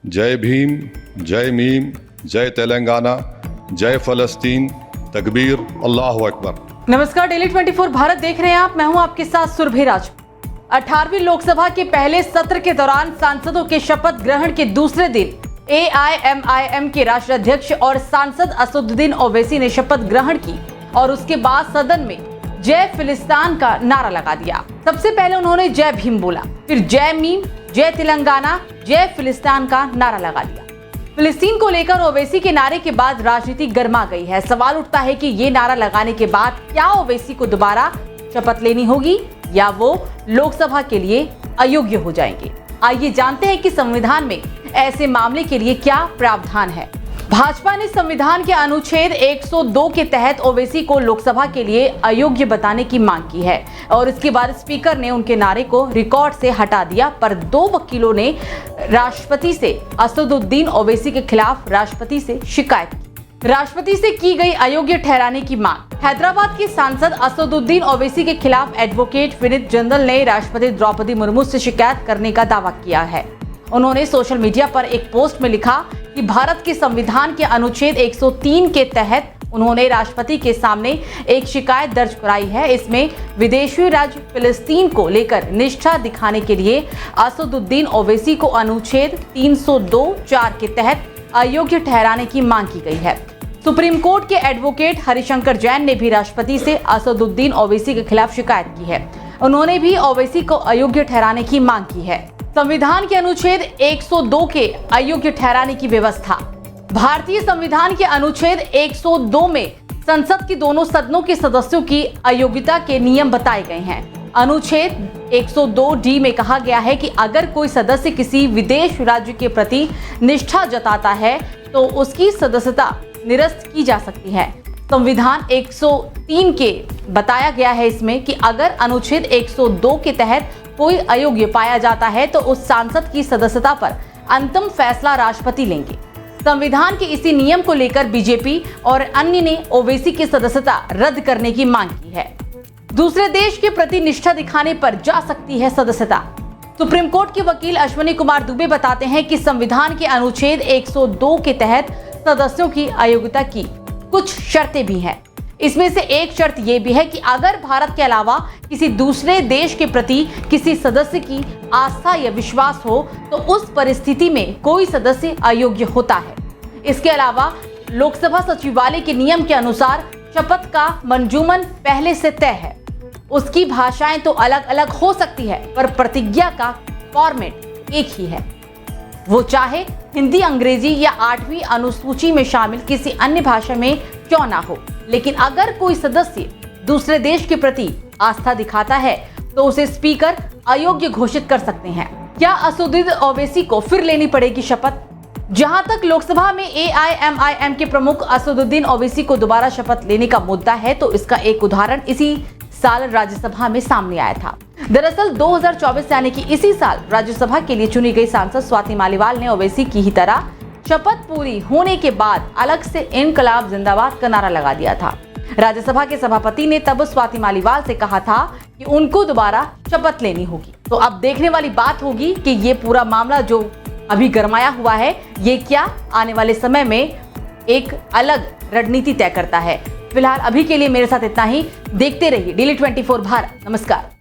जय भीम, जय मीम, जय तेलंगाना, जय फलस्तीन, तकबीर, अल्लाहु अकबर। नमस्कार, डेली 24 भारत देख रहे हैं आप। मैं हूं आपके साथ सुरभि राज। 18वीं लोकसभा के पहले सत्र के दौरान सांसदों के शपथ ग्रहण के दूसरे दिन AIMIM के राष्ट्रीय अध्यक्ष और सांसद असदुद्दीन ओवैसी ने शपथ ग्रहण की और उसके बाद सदन में जय फिलिस्तीन का नारा लगा दिया। सबसे पहले उन्होंने जय भीम बोला, फिर जय मीम, जय तेलंगाना, जय फिलिस्तीन का नारा लगा दिया। फिलिस्तीन को लेकर ओवैसी के नारे के बाद राजनीति गर्मा गई है। सवाल उठता है कि ये नारा लगाने के बाद क्या ओवैसी को दोबारा शपथ लेनी होगी या वो लोकसभा के लिए अयोग्य हो जाएंगे। आइए जानते हैं कि संविधान में ऐसे मामले के लिए क्या प्रावधान है। भाजपा ने संविधान के अनुच्छेद 102 के तहत ओवैसी को लोकसभा के लिए अयोग्य बताने की मांग की है और इसके बाद स्पीकर ने उनके नारे को रिकॉर्ड से हटा दिया, पर 2 वकीलों ने राष्ट्रपति से असदुद्दीन ओवैसी के खिलाफ राष्ट्रपति से शिकायत की। राष्ट्रपति से की गई अयोग्य ठहराने की मांग। हैदराबाद के सांसद असदुद्दीन ओवैसी के खिलाफ एडवोकेट विनीत जनरल ने राष्ट्रपति द्रौपदी मुर्मू से शिकायत करने का दावा किया है। उन्होंने सोशल मीडिया पर एक पोस्ट में लिखा कि भारत के संविधान के अनुच्छेद 103 के तहत उन्होंने राष्ट्रपति के सामने एक शिकायत दर्ज कराई है। इसमें विदेशी राज्य फिलिस्तीन को लेकर निष्ठा दिखाने के लिए असदुद्दीन ओवैसी को अनुच्छेद 302(4) के तहत अयोग्य ठहराने की मांग की गई है। सुप्रीम कोर्ट के एडवोकेट हरिशंकर जैन ने भी राष्ट्रपति से असदुद्दीन ओवैसी के खिलाफ शिकायत की है। उन्होंने भी ओवैसी को अयोग्य ठहराने की मांग की है। संविधान के अनुच्छेद 102 के अयोग्य ठहराने की व्यवस्था। भारतीय संविधान के अनुच्छेद 102 में संसद के दोनों सदनों के सदस्यों की अयोग्यता के नियम बताए गए हैं। अनुच्छेद 102D में कहा गया है कि अगर कोई सदस्य किसी विदेश राज्य के प्रति निष्ठा जताता है तो उसकी सदस्यता निरस्त की जा सकती है। संविधान 103 के बताया गया है इसमें कि अगर अनुच्छेद 102 के तहत कोई अयोग्य पाया जाता है तो उस सांसद की सदस्यता पर अंतिम फैसला राष्ट्रपति लेंगे। संविधान के इसी नियम को लेकर बीजेपी और अन्य ने ओवैसी की सदस्यता रद्द करने की मांग की है। दूसरे देश के प्रति निष्ठा दिखाने पर जा सकती है सदस्यता। सुप्रीम कोर्ट के वकील अश्विनी कुमार दुबे बताते हैं कि संविधान के अनुच्छेद 102 के तहत सदस्यों की अयोग्यता की कुछ शर्तें भी हैं। इसमें से एक शर्त यह भी है कि अगर भारत के अलावा किसी दूसरे देश के प्रति किसी सदस्य की आस्था या विश्वास हो तो उस परिस्थिति में कोई सदस्य अयोग्य होता है। इसके अलावा लोकसभा सचिवालय के नियम के अनुसार शपथ का मंजूमन पहले से तय है। उसकी भाषाएं तो अलग अलग हो सकती है पर प्रतिज्ञा का फॉर्मेट एक ही है। वो चाहे हिंदी, अंग्रेजी या 8वीं अनुसूची में शामिल किसी अन्य भाषा में क्यों ना हो, लेकिन अगर कोई सदस्य दूसरे देश के प्रति आस्था दिखाता है तो उसे स्पीकर अयोग्य घोषित कर सकते हैं। क्या असदुद्दीन ओवैसी को फिर लेनी पड़ेगी शपथ? जहां तक लोकसभा में AIMIM के प्रमुख असदुद्दीन ओवैसी को दोबारा शपथ लेने का मुद्दा है तो इसका एक उदाहरण इसी साल राज्यसभा में सामने आया था। दरअसल 2024 यानी कि इसी साल राज्यसभा के लिए चुनी गई सांसद स्वाति मालीवाल ने ओवैसी की ही तरह शपथ पूरी होने के बाद अलग से इनकलाब जिंदाबाद का नारा लगा दिया था। राज्यसभा के सभापति ने तब स्वाति मालीवाल से कहा था कि उनको दोबारा शपथ लेनी होगी। तो अब देखने वाली बात होगी कि ये पूरा मामला जो अभी गरमाया हुआ है ये क्या आने वाले समय में एक अलग रणनीति तय करता है। फिलहाल अभी के लिए मेरे साथ इतना ही। देखते रहिए डेली 24 भारत। नमस्कार।